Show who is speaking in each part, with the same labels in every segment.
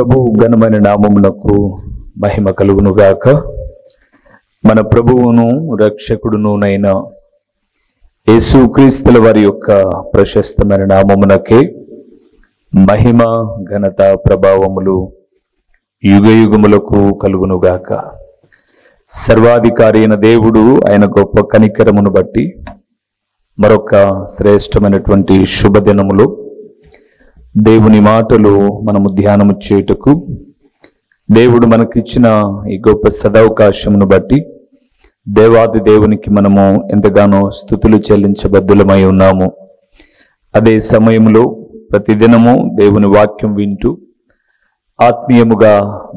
Speaker 1: ప్రభు ఘనమైన నామమునకు మహిమ కలుగునుగాక. మన ప్రభువును రక్షకుడునునైన యేసుక్రీస్తుల వారి యొక్క ప్రశస్తమైన నామమునకే మహిమ ఘనత ప్రభావములు యుగయుగములకు కలుగునుగాక. సర్వాధికారి అయిన దేవుడు ఆయన గొప్ప కనికరమును బట్టి మరొక శ్రేష్టమైనటువంటి శుభదినములో దేవుని మాటలు మనము ధ్యానము చేయుటకు దేవుడు మనకిచ్చిన ఈ గొప్ప సదవకాశమును బట్టి దేవాది దేవునికి మనము ఎంతగానో స్తుతులు చెల్లించబద్దులమై ఉన్నాము. అదే సమయంలో ప్రతిదినము దేవుని వాక్యం వింటూ ఆత్మీయముగా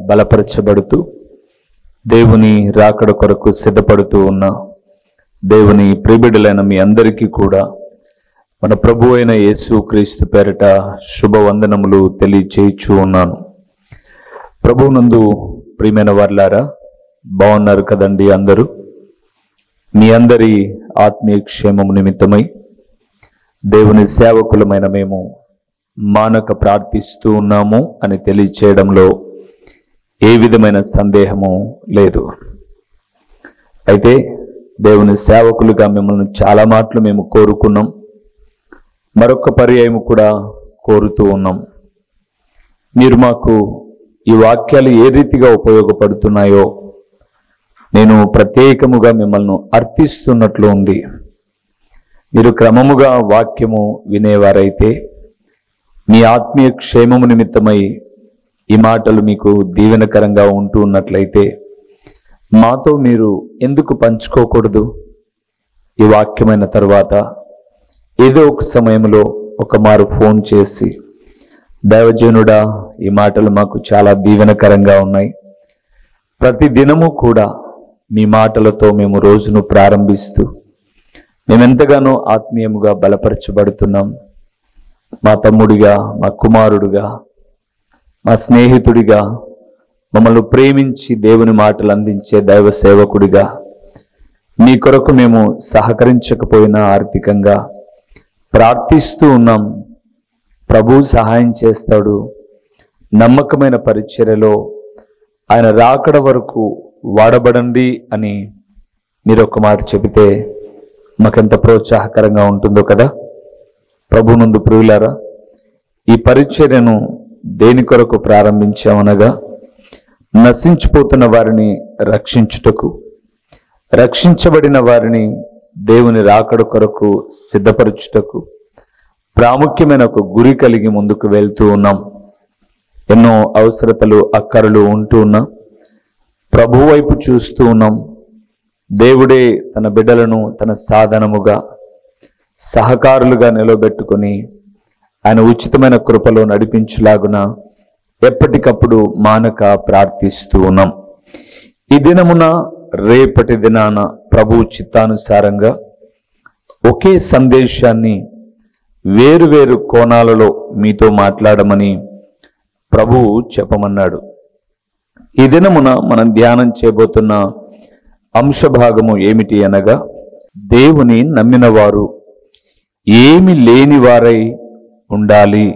Speaker 1: బలపరచబడుతూ దేవుని రాకడ కొరకు సిద్ధపడుతూ ఉన్న దేవుని ప్రియబిడ్డలైన మీ అందరికీ కూడా మన ప్రభు అయిన యేసుక్రీస్తు పేరిట శుభవందనములు తెలియచేయచ్చు ఉన్నాను. ప్రభువునందు ప్రియమైన వారులారా, బాగున్నారు కదండి అందరూ? మీ అందరి ఆత్మీయ క్షేమము నిమిత్తమై దేవుని సేవకులమైన మేము మానక ప్రార్థిస్తూ ఉన్నాము అని తెలియచేయడంలో ఏ విధమైన సందేహము లేదు. అయితే దేవుని సేవకులుగా మిమ్మల్ని చాలా మాటలు మేము కోరుకున్నాం, మరొక పర్యాయం కూడా కోరుతూ ఉన్నాం. మీరు మాకు ఈ వాక్యాలు ఏ రీతిగా ఉపయోగపడుతున్నాయో నేను ప్రత్యేకముగా మిమ్మల్ని అర్థిస్తున్నట్లు ఉంది. మీరు క్రమముగా వాక్యము వినేవారైతే మీ ఆత్మీయ క్షేమము నిమిత్తమై ఈ మాటలు మీకు దీవెనకరంగా ఉంటూ ఉన్నట్లయితే మాతో మీరు ఎందుకు పంచుకోకూడదు? ఈ వాక్యమైన తర్వాత ఏదో ఒక సమయంలో ఒక మారు ఫోన్ చేసి, దైవజనుడా, ఈ మాటలు మాకు చాలా దీవెనకరంగా ఉన్నాయి, ప్రతి దినము కూడా మీ మాటలతో మేము రోజును ప్రారంభిస్తూ మేమెంతగానో ఆత్మీయముగా బలపరచబడుతున్నాం, మా తమ్ముడిగా, మా కుమారుడుగా, మా స్నేహితుడిగా, మమ్మల్ని ప్రేమించి దేవుని మాటలు అందించే దైవ సేవకుడిగా మీ కొరకు మేము సహకరించకపోయినా ఆర్థికంగా ప్రార్థిస్తూ ఉన్నాం. ప్రభు సహాయం చేస్తాడు. నమ్మకమైన పరిచర్యలో ఆయన రాకడ వరకు వాడబడండి అని మీరు ఒక మాట చెబితే మాకెంత ప్రోత్సాహకరంగా ఉంటుందో కదా. ప్రభు నందు ప్రియులారా, ఈ పరిచర్యను దేని కొరకు ప్రారంభించామనగా నశించిపోతున్న వారిని రక్షించుటకు, రక్షించబడిన వారిని దేవుని రాకడ కొరకు సిద్ధపరచుటకు ప్రాముఖ్యమైన ఒక గురి కలిగి ముందుకు వెళ్తూ ఉన్నాం. ఎన్నో అవసరతలు అక్కరలు ఉంటూ ఉన్నాం. ప్రభు వైపు చూస్తూ ఉన్నాం. దేవుడే తన బిడ్డలను తన సాధనముగా, సహకారులుగా నిలబెట్టుకొని ఆయన ఉచితమైన కృపలో నడిపించులాగున ఎప్పటికప్పుడు మానక ప్రార్థిస్తూ ఉన్నాం. ఈ దినమున రేపటి దినాన ప్రభు చిత్తానుసారంగా ఒకే సందేశాన్ని వేరువేరు కోణాలలో మీతో మాట్లాడమని ప్రభువు చెప్పమన్నాడు. ఈ దినమున మనం ధ్యానం చేయబోతున్న అంశభాగము ఏమిటి అనగా, దేవుని నమ్మిన వారు ఏమి లేని వారై ఉండాలి.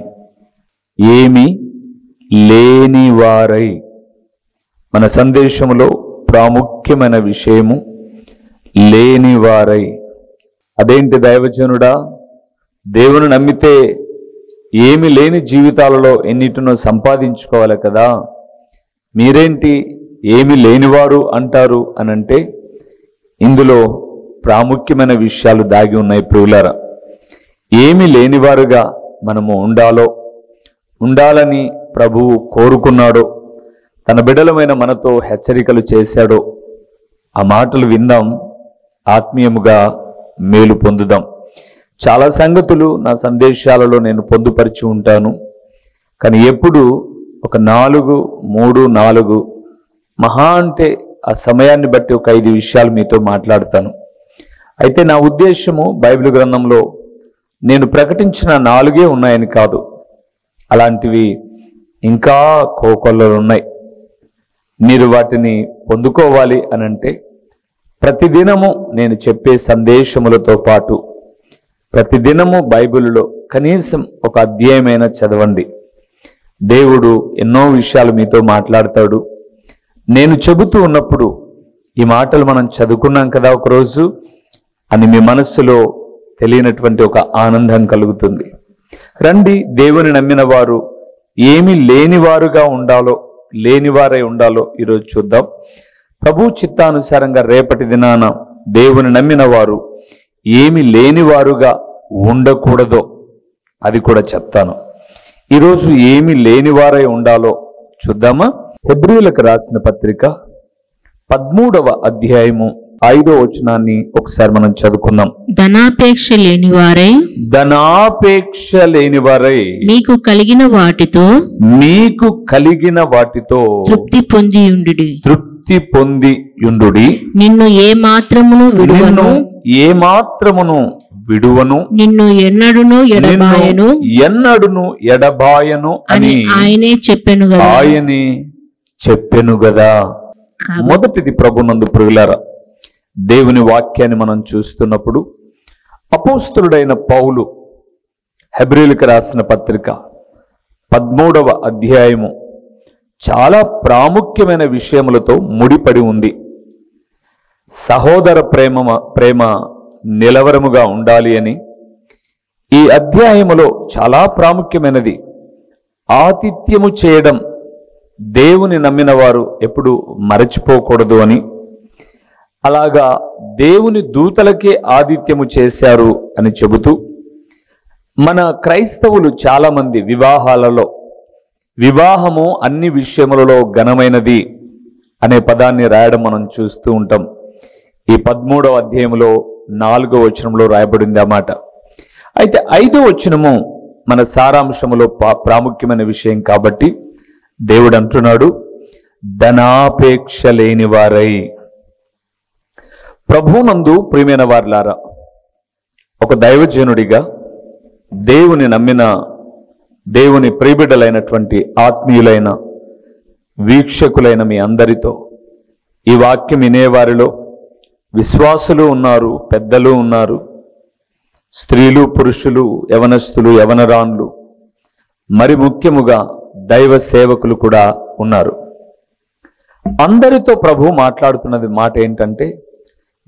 Speaker 1: ఏమి లేని వారై. మన సందేశములో ప్రాముఖ్యమైన విషయము లేనివారై. అదేంటి దైవజనుడా, దేవుని నమ్మితే ఏమి లేని జీవితాలలో ఎన్నిటినో సంపాదించుకోవాలి కదా, మీరేంటి ఏమి లేనివారు అంటారు అనంటే ఇందులో ప్రాముఖ్యమైన విషయాలు దాగి ఉన్నాయి ప్రియులారా. ఏమి లేనివారుగా మనము ఉండాలని ప్రభువు కోరుకున్నాడో, తన బిడ్డలమైన మనతో హెచ్చరికలు చేశాడో ఆ మాటలు విందాం, ఆత్మీయముగా మేలు పొందుదాం. చాలా సంగతులు నా సందేశాలలో నేను పొందుపరిచి ఉంటాను, కానీ ఎప్పుడు ఒక 4 మహా అంటే ఆ సమయాన్ని బట్టి ఒక 5 విషయాలు మీతో మాట్లాడతాను. అయితే నా ఉద్దేశము బైబిల్ గ్రంథంలో నేను ప్రకటించిన 4 ఉన్నాయని కాదు, అలాంటివి ఇంకా కోకొల్లలు ఉన్నాయి. మీరు వాటిని పొందుకోవాలి అనంటే ప్రతిదినము నేను చెప్పే సందేశములతో పాటు ప్రతిదినము బైబిల్లో కనీసం ఒక అధ్యాయమైనా చదవండి. దేవుడు ఎన్నో విషయాలు మీతో మాట్లాడతాడు. నేను చెబుతూ ఉన్నప్పుడు ఈ మాటలు మనం చదువుకున్నాం కదా ఒకరోజు అని మీ మనస్సులో తెలియనటువంటి ఒక ఆనందం కలుగుతుంది. రండి, దేవుని నమ్మిన వారు ఏమి లేనివారుగా ఉండాలో, లేనివారై ఉండాలో ఈరోజు చూద్దాం. ప్రభు చిత్తానుసారంగా రేపటి దినాన దేవుని నమ్మిన వారు ఏమి లేనివారుగా ఉండకూడదో అది కూడా చెప్తాను. ఈరోజు ఏమి లేనివారై ఉండాలో చూద్దామా? హెబ్రీయులకు రాసిన పత్రిక 13వ అధ్యాయము 5వ వచనాన్ని ఒకసారి మనం చదువుకుందాం.
Speaker 2: ధనాపేక్ష లేనివారై మీకు కలిగిన వాటితో తృప్తి పొందియుండుడి. నిన్ను ఏ మాత్రమును విడువను, నిన్ను ఎన్నడును ఎడబాయను అని ఆయనే చెప్పెను గదా. మొదటిది ప్రభునందు ప్రియులారా, దేవుని వాక్యాన్ని మనం చూస్తున్నప్పుడు అపోస్తలుడైన పౌలు హెబ్రీయులకు రాసిన పత్రిక 13వ అధ్యాయము చాలా ప్రాముఖ్యమైన విషయములతో ముడిపడి ఉంది. సహోదర ప్రేమ నిలవరముగా ఉండాలి అని ఈ అధ్యాయములో చాలా ప్రాముఖ్యమైనది. ఆతిథ్యము చేయడం దేవుని నమ్మిన వారు ఎప్పుడు మరచిపోకూడదు అని, అలాగా దేవుని దూతలకే ఆతిథ్యము చేశారు అని చెబుతూ, మన క్రైస్తవులు చాలా మంది వివాహము అన్ని విషయములలో ఘనమైనది అనే పదాన్ని రాయడం మనం చూస్తూ ఉంటాం. ఈ 13వ అధ్యాయంలో 4వ వచనంలో రాయబడింది ఆ మాట. అయితే 5వ వచనము మన సారాంశములో ప్రాముఖ్యమైన విషయం కాబట్టి దేవుడు అంటున్నాడు, ధనాపేక్ష లేని వారై. ప్రభువునందు ప్రియమైన వారులారా, ఒక దైవజనుడిగా దేవుని నమ్మిన దేవుని ప్రియబిడ్డలైనటువంటి ఆత్మీయులైన వీక్షకులైన మీ అందరితో ఈ వాక్యం వినేవారిలో విశ్వాసులు ఉన్నారు, పెద్దలు ఉన్నారు, స్త్రీలు, పురుషులు, యవనస్తులు, యవనరాన్లు, మరి ముఖ్యముగా దైవ సేవకులు కూడా ఉన్నారు. అందరితో ప్రభు మాట్లాడుతున్నది మాట ఏంటంటే,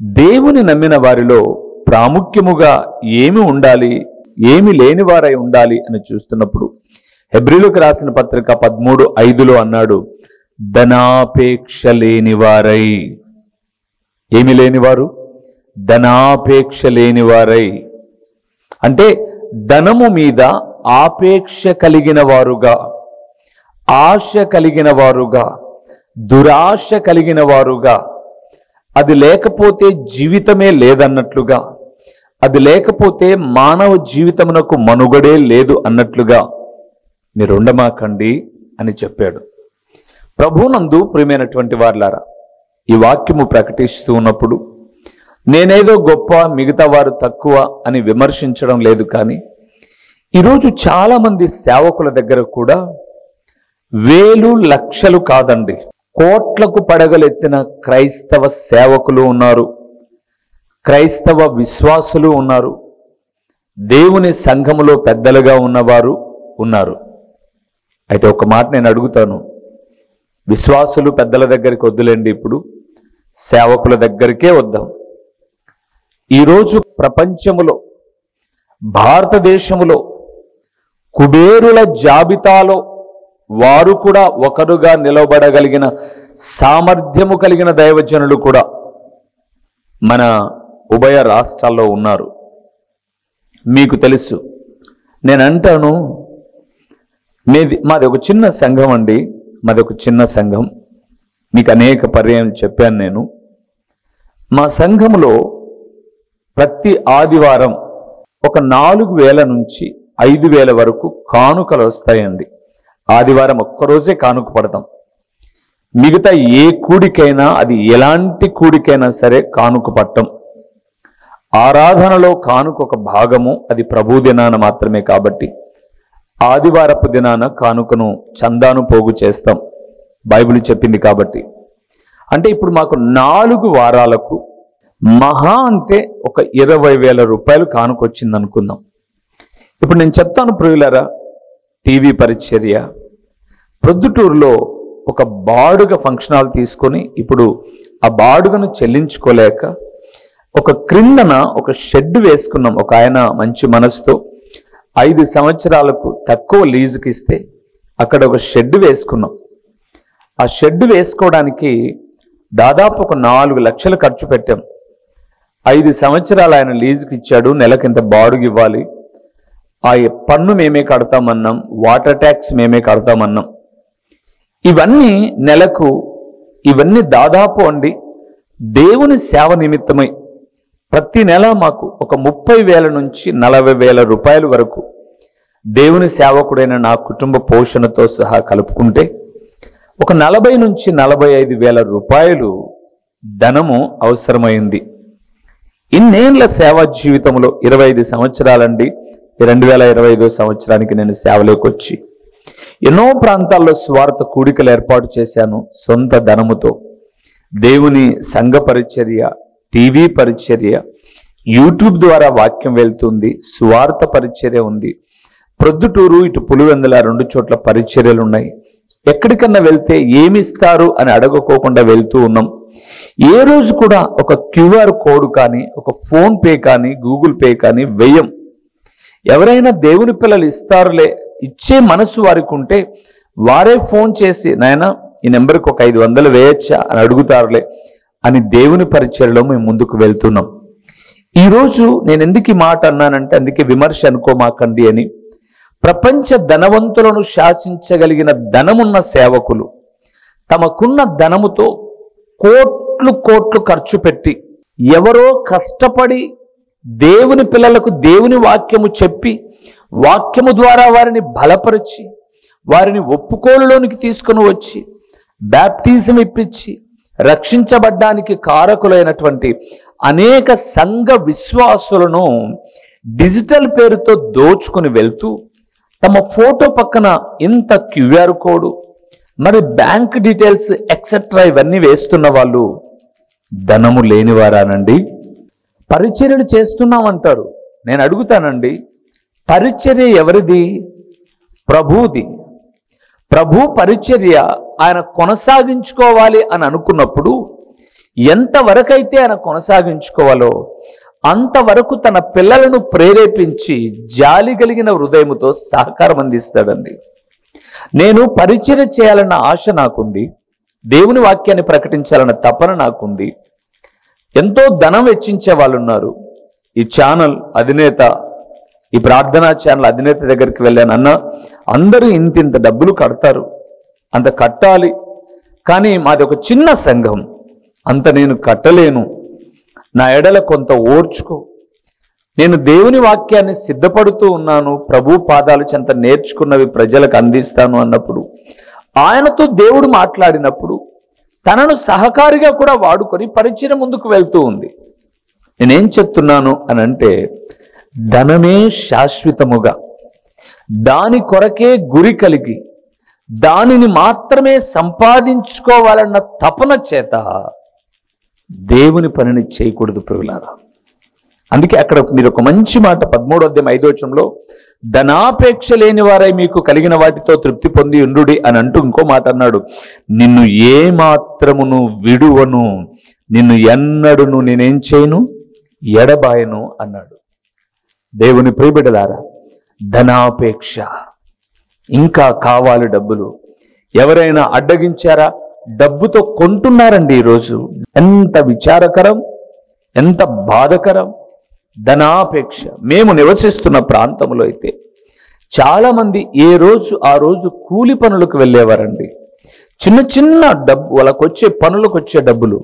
Speaker 2: దేవుని నమ్మిన వారిలో ప్రాముఖ్యముగా ఏమి ఉండాలి, ఏమి లేనివారై ఉండాలి అని చూస్తున్నప్పుడు హెబ్రీయులకు రాసిన పత్రిక 13:5లో అన్నాడు, ధనాపేక్ష లేనివారై. ఏమి లేనివారు? ధనాపేక్ష లేనివారై అంటే ధనము మీద ఆపేక్ష కలిగిన వారుగా, ఆశ కలిగిన వారుగా, దురాశ కలిగిన వారుగా, అది లేకపోతే జీవితమే లేదన్నట్లుగా, అది లేకపోతే మానవ జీవితమునకు మనుగడే లేదు అన్నట్లుగా మీరు ఉండమాకండి అని చెప్పాడు. ప్రభునందు ప్రియమైనటువంటి వారులారా, ఈ వాక్యము ప్రకటిస్తూ ఉన్నప్పుడు నేనేదో గొప్ప, మిగతా వారు తక్కువ అని విమర్శించడం లేదు. కానీ ఈరోజు చాలా మంది సేవకుల దగ్గర కూడా వేలు లక్షలు కాదండి, కోట్లకు పడగలెత్తిన క్రైస్తవ సేవకులు ఉన్నారు, క్రైస్తవ విశ్వాసులు ఉన్నారు, దేవుని సంఘములో పెద్దలుగా ఉన్నవారు ఉన్నారు. అయితే ఒక మాట నేను అడుగుతాను, విశ్వాసులు పెద్దల దగ్గరికి వద్దులేండి, ఇప్పుడు సేవకుల దగ్గరికే వద్దాం. ఈరోజు ప్రపంచములో, భారతదేశములో కుబేరుల జాబితాలో వారు కూడా ఒకరుగా నిలబడగలిగిన సామర్థ్యము కలిగిన దైవజనులు కూడా మన ఉభయ రాష్ట్రాల్లో ఉన్నారు. మీకు తెలుసు, నేను అంటాను, మాది ఒక చిన్న సంఘం అండి, మాది ఒక చిన్న సంఘం. మీకు అనేక పర్యాయం చెప్పాను నేను. మా సంఘంలో ప్రతి ఆదివారం ఒక 4,000 నుంచి 5,000 వరకు కానుకలు వస్తాయండి. ఆదివారం ఒక్కరోజే కానుక పడతాం. మిగతా ఏ కూడికైనా, అది ఎలాంటి కూడికైనా సరే కానుక పట్టం. ఆరాధనలో కానుక ఒక భాగము, అది ప్రభు దినాన మాత్రమే. కాబట్టి ఆదివారపు దినాన కానుకను, చందాను పోగు చేస్తాం, బైబిల్ చెప్పింది కాబట్టి. అంటే ఇప్పుడు మాకు 4 వారాలకు మహా అంటే ఒక 20,000 రూపాయలు కానుకొచ్చింది అనుకుందాం. ఇప్పుడు నేను చెప్తాను ప్రియులారా, టీవీ పరిచర్య, ప్రొద్దుటూరులో ఒక బాడుగ ఫంక్షన్ హాల్ తీసుకొని ఇప్పుడు ఆ బాడుగను చెల్లించుకోలేక ఒక క్రిందన ఒక షెడ్ వేసుకున్నాం. ఒక ఆయన మంచి మనసుతో 5 సంవత్సరాలకు తక్కువ లీజుకి ఇస్తే అక్కడ ఒక షెడ్ వేసుకున్నాం. ఆ షెడ్ వేసుకోవడానికి దాదాపు ఒక 4 లక్షలు ఖర్చు పెట్టాం. 5 సంవత్సరాలు ఆయన లీజుకి ఇచ్చాడు. నెలకింత బాడుగు ఇవ్వాలి. ఆ పన్ను మేమే కడతామన్నాం, వాటర్ ట్యాక్స్ మేమే కడతామన్నాం. ఇవన్నీ నెలకు ఇవన్నీ దాదాపు అండి దేవుని సేవ నిమిత్తమై ప్రతి నెల మాకు ఒక 30,000 నుంచి 40,000 రూపాయల వరకు దేవుని సేవకుడైన నా కుటుంబ పోషణతో సహా కలుపుకుంటే ఒక 40 నుంచి 45,000 రూపాయలు ధనము అవసరమైంది. ఇన్నేళ్ల సేవా జీవితంలో 25 సంవత్సరాలండి. 2025 సంవత్సరానికి నేను సేవలోకి వచ్చి ఎన్నో ప్రాంతాల్లో స్వార్థ కూడికలు ఏర్పాటు చేశాను. సొంత ధనముతో దేవుని సంఘ పరిచర్య, టీవీ పరిచర్య, యూట్యూబ్ ద్వారా వాక్యం వెళ్తుంది, స్వార్థ పరిచర్య ఉంది. ప్రొద్దుటూరు ఇటు పులివెందుల 2 చోట్ల పరిచర్యలు ఉన్నాయి. ఎక్కడికన్నా వెళ్తే ఏమిస్తారు అని అడగకోకుండా వెళ్తూ ఉన్నాం. ఏ రోజు కూడా ఒక క్యూఆర్ కోడ్ కానీ, ఒక ఫోన్ పే కానీ, గూగుల్ పే కానీ వెయ్యం. ఎవరైనా దేవుని పిల్లలు ఇస్తారులే, ఇచ్చే మనసు వారికి ఉంటే వారే ఫోన్ చేసి నాయన ఈ నెంబర్కి ఒక 500 వేయచ్చా అని అడుగుతారులే అని దేవుని పరిచర్యలో మేము ముందుకు వెళ్తున్నాం. ఈరోజు నేను ఎందుకు ఈ మాట అన్నానంటే, అందుకే విమర్శ అనుకోమాకండి అని, ప్రపంచ ధనవంతులను శాసించగలిగిన ధనమున్న సేవకులు తమకున్న ధనముతో కోట్లు ఖర్చు పెట్టి ఎవరో కష్టపడి దేవుని పిల్లలకు దేవుని వాక్యము చెప్పి వాక్యము ద్వారా వారిని బలపరిచి వారిని ఒప్పుకోలులోనికి తీసుకుని వచ్చి బ్యాప్టిజం ఇప్పించి రక్షించబడ్డానికి కారకులైనటువంటి అనేక సంఘ విశ్వాసులను డిజిటల్ పేరుతో దోచుకుని వెళ్తూ తమ ఫోటో పక్కన ఇంత క్యూఆర్ కోడ్, మరి బ్యాంక్ డీటెయిల్స్ ఎక్సెట్రా ఇవన్నీ వేస్తున్న వాళ్ళు ధనము లేనివారానండి? పరిచర్యలు చేస్తున్నామంటారు. నేను అడుగుతానండి, పరిచర్య ఎవరిది? ప్రభువుది. ప్రభు పరిచర్య ఆయన కొనసాగించుకోవాలి అని అనుకున్నప్పుడు ఎంతవరకైతే ఆయన కొనసాగించుకోవాలో అంతవరకు తన పిల్లలను ప్రేరేపించి జాలి కలిగిన హృదయముతో సహకారం అందిస్తాడండి. నేను పరిచర్య చేయాలన్న ఆశ నాకుంది, దేవుని వాక్యాన్ని ప్రకటించాలన్న తపన నాకుంది. ఎంతో ధనం వెచ్చించే వాళ్ళు ఉన్నారు. ఈ ఛానల్ అధినేత, ఈ ప్రార్థనా ఛానల్ అధినేత దగ్గరికి వెళ్ళాను. అన్న, అందరూ ఇంత డబ్బులు కడతారు, అంత కట్టాలి, కానీ మాది ఒక చిన్న సంఘం, అంత నేను కట్టలేను, నా ఎడల కొంత ఓర్చుకో, నేను దేవుని వాక్యాన్ని సిద్ధపడుతూ ఉన్నాను, ప్రభు పాదాలు చెంత నేర్చుకున్నవి ప్రజలకు అందిస్తాను అన్నప్పుడు ఆయనతో దేవుడు మాట్లాడినప్పుడు తనను సహకారిగా కూడా వాడుకొని పరిచయం ముందుకు వెళ్తూ ఉంది. నేనేం చెప్తున్నాను అని అంటే, ధనమే శాశ్వతముగా దాని కొరకే గురి కలిగి దానిని మాత్రమే సంపాదించుకోవాలన్న తపన చేత దేవుని పనిని చేయకూడదు ప్రియులారా. అందుకే అక్కడ మీరు ఒక మంచి మాట 13వ అధ్యాయం 5వ వచనంలో ధనాపేక్ష లేని వారై మీకు కలిగిన వాటితో తృప్తి పొంది ఉండుడి అని అంటూ ఇంకో మాట అన్నాడు, నిన్ను ఏ మాత్రమును విడువను, నిన్ను ఎన్నడును నేనేం చేయను, ఎడబాయను అన్నాడు. దేవుని ప్రియబిడ్డలారా, ధనాపేక్ష, ఇంకా కావాలి డబ్బులు. ఎవరైనా అడ్డగించారా? డబ్బుతో కొంటున్నారండి ఈరోజు. ఎంత విచారకరం, ఎంత బాధకరం. ధనాపేక్ష. మేము నివసిస్తున్న ప్రాంతంలో అయితే చాలా మంది ఏ రోజు ఆ రోజు కూలి పనులకు వెళ్ళేవారండి. చిన్న చిన్న డబ్బు, వాళ్ళకు వచ్చే పనులకు వచ్చే డబ్బులు.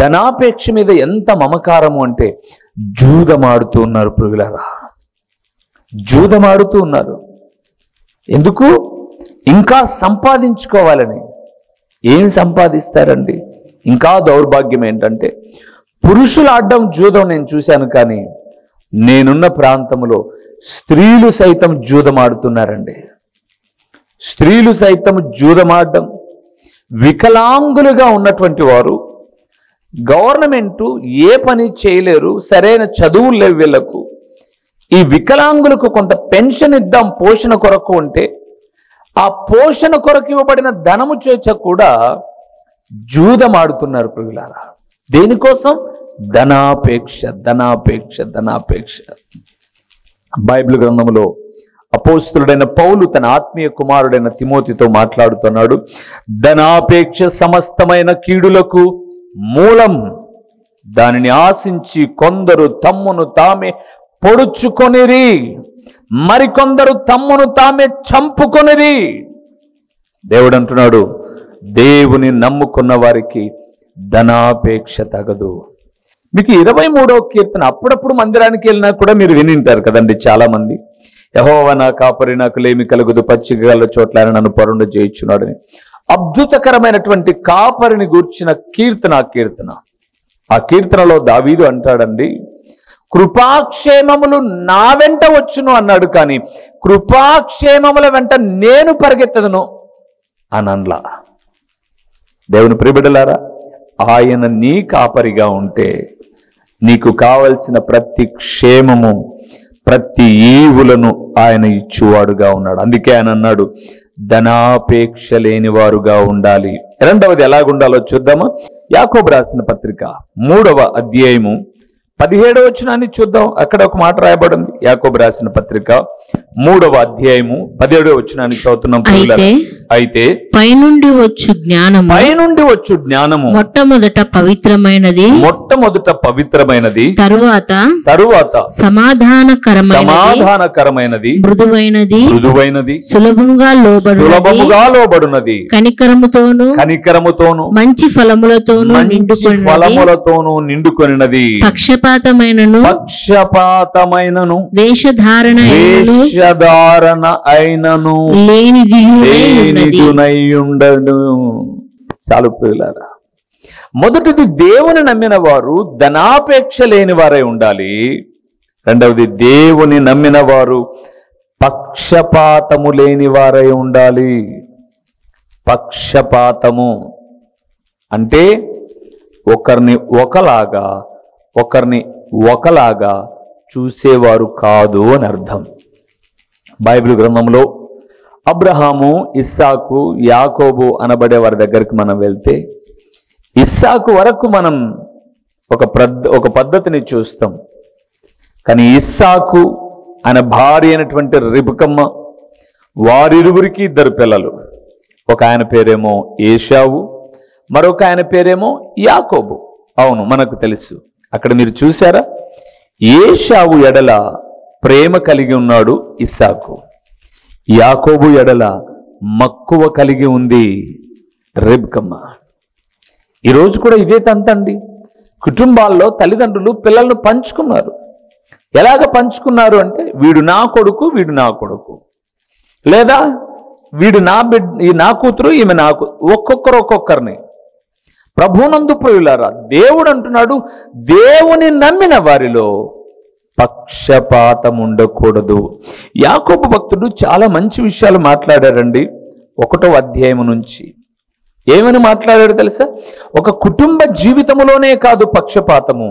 Speaker 2: ధనాపేక్ష మీద ఎంత మమకారము అంటే జూదమాడుతూ ఉన్నారు ప్రియులారా, జూదమాడుతూ ఉన్నారు. ఎందుకు? ఇంకా సంపాదించుకోవాలని. ఏం సంపాదిస్తారండి? ఇంకా దౌర్భాగ్యం ఏంటంటే, పురుషులు ఆడడం జూదం నేను చూశాను, కానీ నేనున్న ప్రాంతంలో స్త్రీలు సైతం జూదమాడుతున్నారండి. స్త్రీలు సైతం జూదమాడడం. వికలాంగులుగా ఉన్నటువంటి వారు, గవర్నమెంటు ఏ పని చేయలేరు, సరైన చదువులు లేవు వీళ్లకు, ఈ వికలాంగులకు కొంత పెన్షన్ ఇద్దాం పోషణ కొరకు అంటే
Speaker 1: ఆ పోషణ కొరకు ఇవ్వబడిన ధనము చేత కూడా జూదమాడుతున్నారు ప్రియులారా. దేనికోసం? ధనాపేక్ష, ధనాపేక్ష, ధనాపేక్ష. బైబిల్ గ్రంథంలో అపోస్తలుడైన పౌలు తన ఆత్మీయ కుమారుడైన తిమోతితో మాట్లాడుతున్నాడు. ధనాపేక్ష సమస్తమైన కీడులకు మూలం. దానిని ఆశించి కొందరు తమ్మును తామే పొడుచుకొనిరి, మరికొందరు తమ్మును తామే చంపుకొనిరి. దేవుడు అంటున్నాడు, దేవుని నమ్ముకున్న వారికి ధనాపేక్ష తగదు. మీకు 23వ కీర్తన అప్పుడప్పుడు మందిరానికి వెళ్ళినా కూడా మీరు వినింటారు కదండి. చాలా మంది, యెహోవా నా కాపరి, నాకు లేమి కలుగుదు, పచ్చిక గల చోట్ల ఆయన నన్ను పరుండ చేయించున్నాడని. అద్భుతకరమైనటువంటి కాపరిని గూర్చిన కీర్తన ఆ కీర్తనలో దావీదు అంటాడండి, కృపాక్షేమములు నా వెంట వచ్చును అన్నాడు, కానీ కృపాక్షేమముల వెంట నేను పరిగెత్తదును అనన్లా. దేవుని ప్రియబిడ్డలారా, ఆయన నీ కాపరిగా ఉంటే నీకు కావలసిన ప్రతి క్షేమము, ప్రతి ఈవులను ఆయన ఇచ్చువాడుగా ఉన్నాడు. అందుకే ఆయన అన్నాడు, ధనాపేక్ష లేని వారుగా ఉండాలి. రెండవది ఎలాగుండాలో చూద్దామా? యాకోబు రాసిన పత్రిక 3వ అధ్యాయము 17వ వచనాన్ని చూద్దాం. అక్కడ ఒక మాట రాయబడింది. యాకోబు రాసిన పత్రిక 3వ అధ్యాయము 17వ వచనాన్ని చదువుతున్నాం. అయితే
Speaker 3: పైనుండి వచ్చు జ్ఞానము మొట్టమొదట పవిత్రమైనది, తరువాత సమాధానకరమైనది, మృదువైనది, సులభముగా లోబడునది, కనికరముతోను మంచి ఫలములతోను
Speaker 1: నిండుకొనినది,
Speaker 3: పక్షపాతమైనను వేషధారణ
Speaker 1: అయినను ఉండను. చాలు ప్రియులారా, మొదటిది దేవుని నమ్మిన వారు ధనాపేక్ష లేని వారై ఉండాలి. రెండవది దేవుని నమ్మిన వారు పక్షపాతము లేని వారై ఉండాలి. పక్షపాతము అంటే ఒకరిని ఒకలాగా చూసేవారు కాదు అని అర్థం. బైబిల్ గ్రంథంలో అబ్రహాము, ఇస్సాకు, యాకోబు అనబడే వారి దగ్గరికి మనం వెళ్తే ఇస్సాకు వరకు మనం ఒక పద్ధతిని చూస్తాం. కానీ ఇస్సాకు ఆయన భార్య అయినటువంటి రిబకమ్మ, వారిరువురికి 2 పిల్లలు. ఒక ఆయన పేరేమో ఏశావు, మరొక ఆయన పేరేమో యాకోబు. అవును, మనకు తెలుసు. అక్కడ మీరు చూసారా, ఏశావు ఎడల ప్రేమ కలిగి ఉన్నాడు ఇస్సాకు, యాకోబు ఎడల మక్కువ కలిగి ఉంది రిబకమ్మ. ఈరోజు కూడా ఇదే తంతండి. కుటుంబాల్లో తల్లిదండ్రులు పిల్లలను పంచుకున్నారు. ఎలాగ పంచుకున్నారు అంటే, వీడు నా కొడుకు, వీడు నా కొడుకు, లేదా వీడు నా కూతురు, ఈమె నాకు, ఒక్కొక్కరిని. ప్రభునందు ప్రియులారా, దేవుడు అంటున్నాడు, దేవుని నమ్మిన వారిలో పక్షపాతం ఉండకూడదు. యాకోబు భక్తుడు చాలా మంచి విషయాలు మాట్లాడారండి. 1వ అధ్యాయం నుంచి ఏమని మాట్లాడాడు తెలుసా? ఒక కుటుంబ జీవితంలోనే కాదు పక్షపాతము,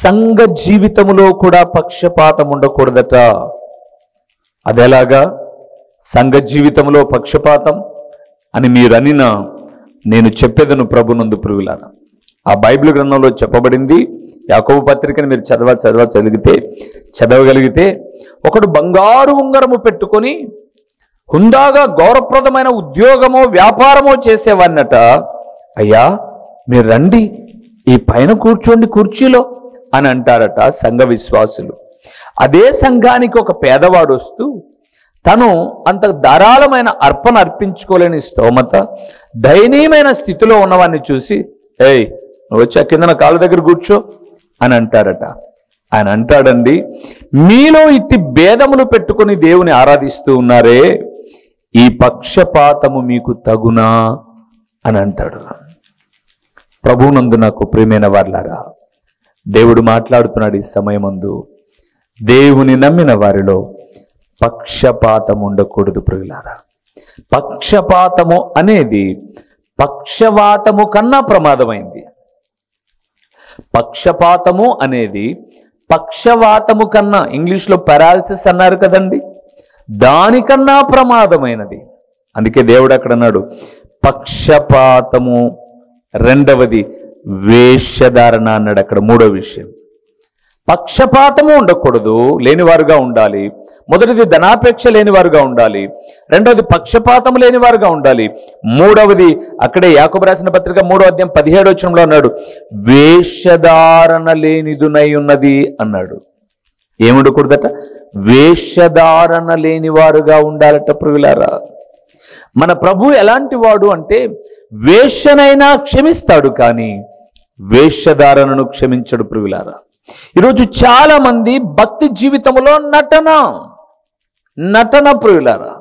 Speaker 1: సంఘ జీవితంలో కూడా పక్షపాతం ఉండకూడదట. అదేలాగా సంఘ జీవితంలో పక్షపాతం అని మీరనినా నేను చెప్పేదను ప్రభునందు ప్రియులారా. ఆ బైబిల్ గ్రంథంలో చెప్పబడింది. యాకోబు పత్రికని మీరు చదవగలిగితే ఒకడు బంగారు ఉంగరము పెట్టుకొని హుందాగా గౌరవప్రదమైన ఉద్యోగమో వ్యాపారమో చేసేవాన్నట, అయ్యా మీరు రండి, ఈ పైన కూర్చోండి కుర్చీలో అని అంటారట సంఘ విశ్వాసులు. అదే సంఘానికి ఒక పేదవాడు వస్తూ తను అంత ధారాళమైన అర్పణ అర్పించుకోలేని స్తోమత, దయనీయమైన స్థితిలో ఉన్నవాడిని చూసి, ఏయ్ నువ్వు వచ్చి కింద కాళ్ళ దగ్గర కూర్చో అని అంటారట. ఆయన అంటాడండి, మీలో ఇట్టి భేదములు పెట్టుకొని దేవుని ఆరాధిస్తూ ఉన్నారే, ఈ పక్షపాతము మీకు తగునా అని అంటాడు. ప్రభువునందు నాకు ప్రియమైన వారులారా, దేవుడు మాట్లాడుతున్నాడు ఈ సమయమందు. దేవుని నమ్మిన వారిలో పక్షపాతం ఉండకూడదు ప్రియులారా. పక్షపాతము అనేది పక్షవాతము కన్నా ప్రమాదమైంది. పక్షపాతము అనేది పక్షవాతము కన్నా, ఇంగ్లీష్లో పారాలిసిస్ అన్నారు కదండి, దానికన్నా ప్రమాదమైనది.
Speaker 2: అందుకే దేవుడు అక్కడ అన్నాడు పక్షపాతము, రెండవది వేషధారణ అన్నాడు. అక్కడ మూడో విషయం పక్షపాతము ఉండకూడదు, లేనివారుగా ఉండాలి. మొదటిది ధనాపేక్ష లేనివారుగా ఉండాలి, రెండవది పక్షపాతము లేనివారుగా ఉండాలి, మూడవది అక్కడే యాకోబు రాసిన పత్రిక 3వ అధ్యాయం 17వ వచనంలో అన్నాడు వేషధారణ లేనిదునై ఉన్నది అన్నాడు. ఏముండకూడదట? వేషధారణ లేనివారుగా ఉండాలట. ప్రియులారా, మన ప్రభు ఎలాంటి వాడు అంటే వేషనైనా క్షమిస్తాడు కానీ వేషధారణను క్షమించడు. ప్రియులారా, ఈరోజు చాలా మంది భక్తి జీవితంలో నటన ప్రియులారా,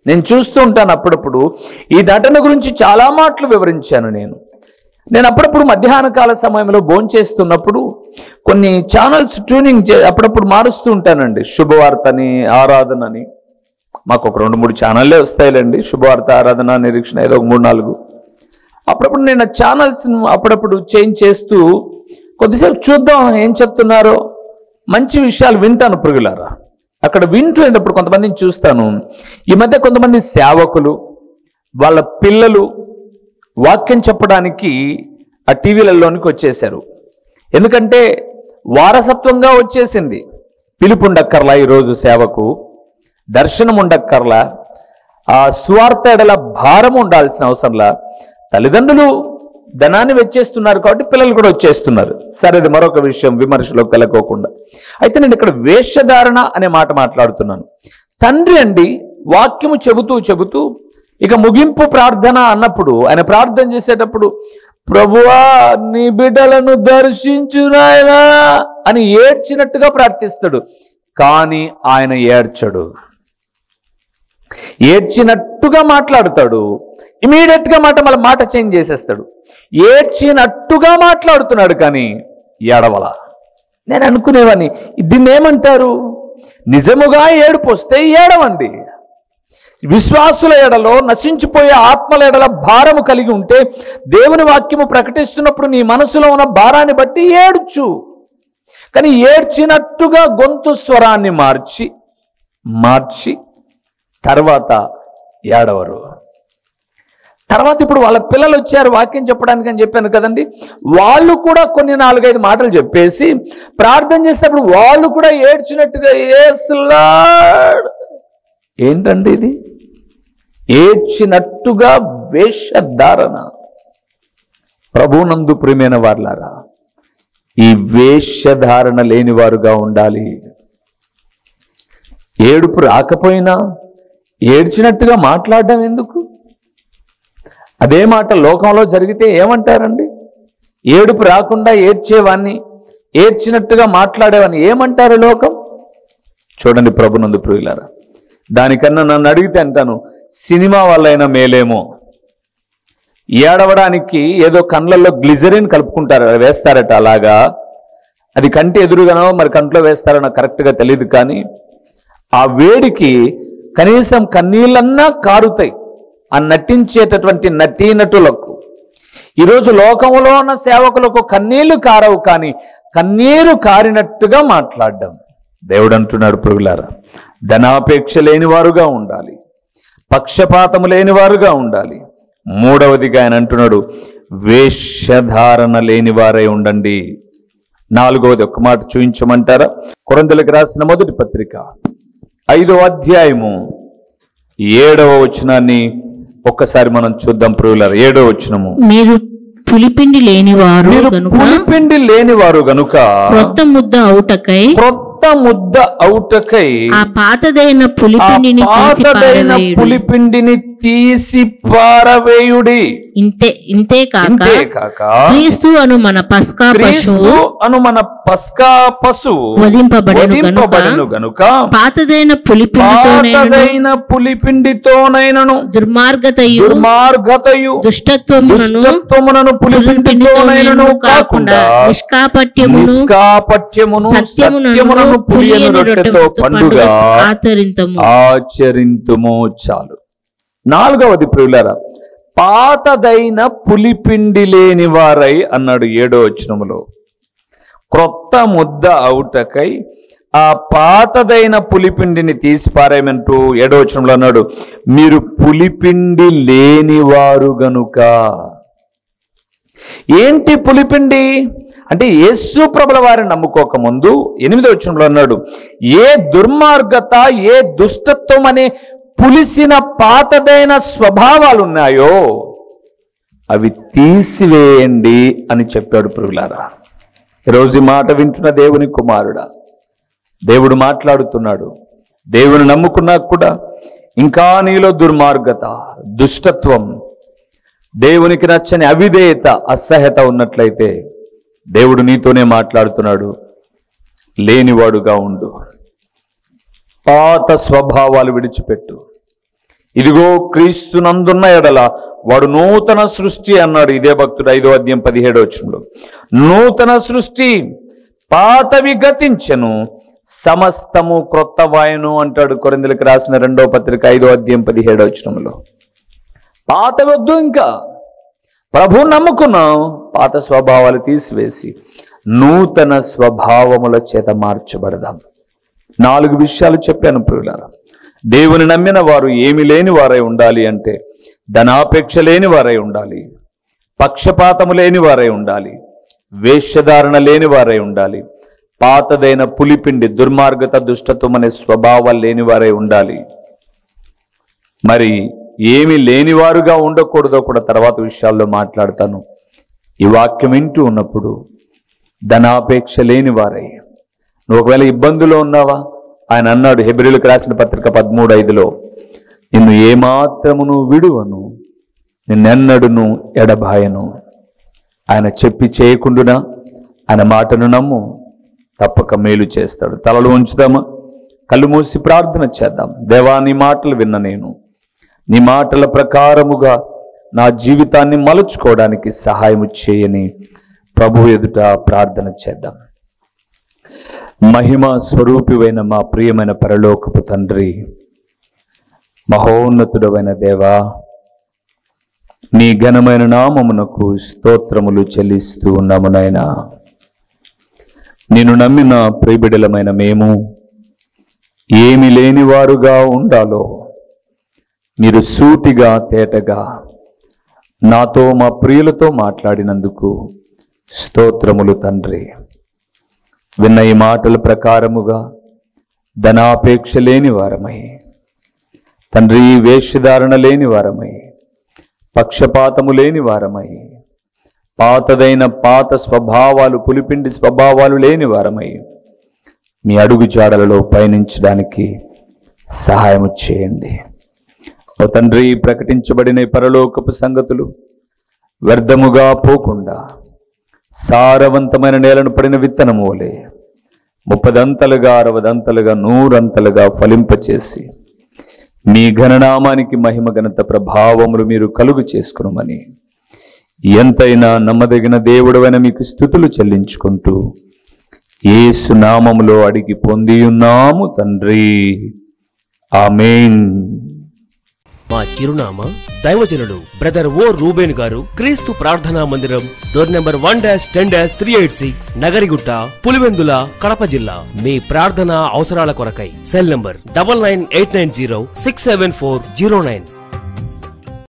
Speaker 2: నేను చూస్తూ ఉంటాను. అప్పుడప్పుడు ఈ నటన గురించి చాలా మాటలు వివరించాను. నేను అప్పుడప్పుడు మధ్యాహ్న కాల సమయంలో భోంచేస్తున్నప్పుడు కొన్ని ఛానల్స్ ట్యూనింగ్ అప్పుడప్పుడు మారుస్తూ ఉంటానండి. శుభవార్తని, ఆరాధనని, మాకు ఒక 2-3 ఛానళ్ళే వస్తాయిలేండి. శుభవార్త, ఆరాధన, నిరీక్షణ, ఏదో ఒక 3-4. అప్పుడప్పుడు నేను ఆ ఛానల్స్ను అప్పుడప్పుడు చేంజ్ చేస్తూ కొద్దిసేపు చూద్దాం ఏం చెప్తున్నారో, మంచి విషయాలు వింటాను. ప్రియులారా, అక్కడ వింటున్నప్పుడు కొంతమందిని చూస్తాను. ఈ మధ్య కొంతమంది సేవకులు వాళ్ళ పిల్లలు వాక్యం చెప్పడానికి ఆ టీవీలలోనికి వచ్చేశారు. ఎందుకంటే వారసత్వంగా వచ్చేసింది. పిలుపు ఉండక్కర్లా, ఈరోజు సేవకు దర్శనం ఉండక్కర్లా, ఆ సువార్త ఎడల భారం ఉండాల్సిన అవసరంలా. తల్లిదండ్రులు ధనాన్ని వెచ్చేస్తున్నారు కాబట్టి పిల్లలు కూడా వచ్చేస్తున్నారు. సరే, అది మరొక విషయం, విమర్శలోకి వెళ్ళకోకుండా. అయితే నేను ఇక్కడ వేషధారణ అనే మాట మాట్లాడుతున్నాను. తండ్రి అండి వాక్యము చెబుతూ ఇక ముగింపు ప్రార్థన అన్నప్పుడు, ఆయన ప్రార్థన చేసేటప్పుడు ప్రభువా నీ బిడ్డలను దర్శించు నాయనా అని ఏడ్చినట్టుగా ప్రార్థిస్తాడు. కానీ ఆయన ఏడ్చడు, ఏడ్చినట్టుగా మాట్లాడుతాడు. ఇమీడియట్ గా మాట చేంజ్ చేసేస్తాడు. ఏడ్చినట్టుగా మాట్లాడుతున్నాడు కానీ ఏడవల. నేను అనుకునేవాడిని, దీన్ని ఏమంటారు? నిజముగా ఏడుపు వస్తే ఏడవండి. విశ్వాసుల ఎడలో, నశించిపోయే ఆత్మల ఎడల భారము కలిగి ఉంటే దేవుని వాక్యము ప్రకటిస్తున్నప్పుడు నీ మనసులో ఉన్న భారాన్ని బట్టి ఏడ్చు. కానీ ఏడ్చినట్టుగా గొంతు స్వరాన్ని మార్చి తర్వాత ఏడవరు. తర్వాత ఇప్పుడు వాళ్ళ పిల్లలు వచ్చారు వాక్యం చెప్పడానికి అని చెప్పాను కదండి, వాళ్ళు కూడా కొన్ని 4-5 మాటలు చెప్పేసి ప్రార్థన చేసేటప్పుడు వాళ్ళు కూడా ఏడ్చినట్టుగా యేస్ లార్డ్. ఏంటండి ఇది? ఏడ్చినట్టుగా వేషధారణ. ప్రభువునందు ప్రియమైన వారలారా, ఈ వేషధారణ లేని వారుగా ఉండాలి. ఏడుపు రాకపోయినా ఏడ్చినట్టుగా మాట్లాడడం ఎందుకు? అదే మాట లోకంలో జరిగితే ఏమంటారండి? ఏడుపు రాకుండా ఏడ్చేవాన్ని, ఏడ్చినట్టుగా మాట్లాడేవాన్ని ఏమంటారు లోకం? చూడండి ప్రభునందు ప్రియులారా, దానికన్నా నన్ను అడిగితే అంటాను, సినిమా వల్లైనా మేలేమో. ఏడవడానికి ఏదో కళ్ళల్లో గ్లిజరిన్ కలుపుకుంటారు, వేస్తారట. అలాగా అది కంటి ఎదురుగానో మరి కంట్లో వేస్తారో నాకు కరెక్ట్గా తెలియదు. కానీ ఆ వేడికి కనీసం కన్నీళ్ళన్నా కారుతాయి ఆ నటించేటటువంటి నటీనటులకు. ఈరోజు లోకంలో ఉన్న సేవకులకు కన్నీళ్లు కారవు, కానీ కన్నీరు కారినట్టుగా మాట్లాడడం. దేవుడు అంటున్నాడు ప్రియులారా, ధనాపేక్ష లేనివారుగా ఉండాలి, పక్షపాతము లేనివారుగా ఉండాలి. మూడవదిగా ఆయన అంటున్నాడు వేషధారణ లేనివారై ఉండండి. నాలుగవది ఒక్క మాట చూయించమంటారా? కొరింథీయులకు రాసిన మొదటి పత్రిక 5వ అధ్యాయము 7వ వచనాన్ని ఒక్కసారి మనం చూద్దాం ప్రియులారా. 7వ వచనము,
Speaker 3: మీరు పులిపిండి లేనివారు గనుక క్రొత్త ముద్ద అవుటకై ఆ పాతదైన పులిపిండిని తీసి పారవేయుడి. ఇంతే కాక క్రీస్తు అను మన పస్కా పశువు వధింపబడెను గనుక పాతదైన పులిపిండితోనైనను దుర్మార్గతయు దుష్టత్వమునను పులిపిండితోనైనను కాకుండా నిష్కాపట్యమును సత్యమునను పులియని రొట్టెతో పండుగ
Speaker 2: ఆచరింతుము. చాలు. 4వది ప్రియులారా, పాతదైన పులిపిండి లేని వారై అన్నాడు 7వ వచనములో. క్రొత్త ముద్ద అవుటకై
Speaker 1: ఆ పాతదైన పులిపిండిని తీసి పారేయమంటూ 7వ వచనంలో అన్నాడు, మీరు పులిపిండి లేనివారు గనుక. ఏంటి పులిపిండి అంటే? యేసు ప్రభుల వారిని నమ్ముకోక ముందు 8వ వచనంలో అన్నాడు, ఏ దుర్మార్గత, ఏ దుష్టత్వం అనే పులిసిన పాతదైన స్వభావాలు ఉన్నాయో అవి తీసివేయండి అని చెప్పాడు. ప్రియులారా, ఈరోజు ఈ మాట వింటున్న దేవుని కుమారుడా, దేవుడు మాట్లాడుతున్నాడు. దేవుని నమ్ముకున్నా కూడా ఇంకా నీలో దుర్మార్గత, దుష్టత్వం, దేవునికి నచ్చని అవిధేయత, అసహ్యత ఉన్నట్లయితే దేవుడు నీతోనే మాట్లాడుతున్నాడు. లేనివాడుగా ఉండు, పాత స్వభావాలు విడిచిపెట్టు. ఇదిగో క్రీస్తునందున్న ఎడల వాడు నూతన సృష్టి అన్నాడు ఇదే భక్తుడు 5వ అధ్యాయం 17వ వచనంలో. నూతన సృష్టి, పాతవి గతించెను, సమస్తము క్రొత్తవాయను అంటాడు కొరింథీయులకు రాసిన 2వ పత్రిక 5వ అధ్యాయం 17వ వచనంలో. పాత వద్దు, ఇంకా ప్రభువు నమ్ముకున్నాం, పాత స్వభావాలు తీసివేసి నూతన స్వభావముల చేత మార్చబడదాం. 4 విషయాలు చెప్పాను ప్రియులారా. దేవుని నమ్మిన వారు ఏమి లేని వారై ఉండాలి అంటే ధనాపేక్ష లేని వారై ఉండాలి, పక్షపాతము లేని వారై ఉండాలి, వేషధారణ లేని వారై ఉండాలి, పాతదైన పులిపిండి, దుర్మార్గత, దుష్టత్వం అనే స్వభావాలు లేని వారై ఉండాలి. మరి ఏమి లేనివారుగా ఉండకూడదో కూడా తర్వాత విషయాల్లో మాట్లాడతాను. ఈ వాక్యం వింటూ ఉన్నప్పుడు ధనాపేక్ష లేని వారై, నువ్వు ఒకవేళ ఇబ్బందులో ఉన్నావా? ఆయన అన్నాడు హెబ్రీయులకు రాసిన పత్రిక 13:5లో, నిన్ను ఏమాత్రమును విడువను, నిన్నెన్నడును ఎడబాయను. ఆయన చెప్పి చేయకుండునా ఆయన మాటను నమ్ము, తప్పక మేలు చేస్తాడు. తలలు ఉంచుదామా? కళ్ళు మూసి ప్రార్థన చేద్దాం. దేవా, నీ మాటలు విన్న నేను నీ మాటల ప్రకారముగా నా జీవితాన్ని మలుచుకోవడానికి సహాయం చేయని ప్రభు ఎదుట ప్రార్థన చేద్దాం. మహిమ స్వరూపివైన మా ప్రియమైన పరలోకపు తండ్రి, మహోన్నతుడమైన దేవా, నీ ఘనమైన నామమునకు స్తోత్రములు చెల్లిస్తూ ఉన్నాము నాయనా. నిన్ను నమ్మిన ప్రియబిడలమైన మేము ఏమి లేనివారుగా ఉండాలో మీరు సూటిగా తేటగా నాతో మా ప్రియులతో మాట్లాడినందుకు స్తోత్రములు తండ్రి. విన్న ఈ మాటల ప్రకారముగా ధనాపేక్ష లేని వారమై తండ్రి, వేషధారణ లేని వారమై, పక్షపాతము లేని వారమై, పాతదైన పాత స్వభావాలు, పులిపిండి స్వభావాలు లేని వారమై మీ అడుగు జాడలలో పయనించడానికి సహాయం చేయండి. ఓ తండ్రి, ప్రకటించబడిన పరలోకపు సంగతులు వ్యర్థముగా పోకుండా సారవంతమైన నేలను పడిన విత్తనము వలె 30 60 100 ఫలింపచేసి మీ ఘననామానికి మహిమ ఘనత ప్రభావములు మీరు కలుగు చేసుకునమని ఎంతైనా నమ్మదగిన దేవుడవైన మీకు స్తుతులు చెల్లించుకుంటూ యేసు నామములో అడిగి పొందియున్నాము తండ్రి, ఆమేన్.
Speaker 4: మా చిరునామా దైవజనుడు బ్రదర్ ఓ రూబేన్ గారు, క్రీస్తు ప్రార్థనా మందిరం, డోర్ నెంబర్ 1-10-386, నగరిగుట్ట, పులివెందుల, కడప జిల్లా. మీ ప్రార్థనా అవసరాల కొరకై సెల్ నంబర్ 9989067409.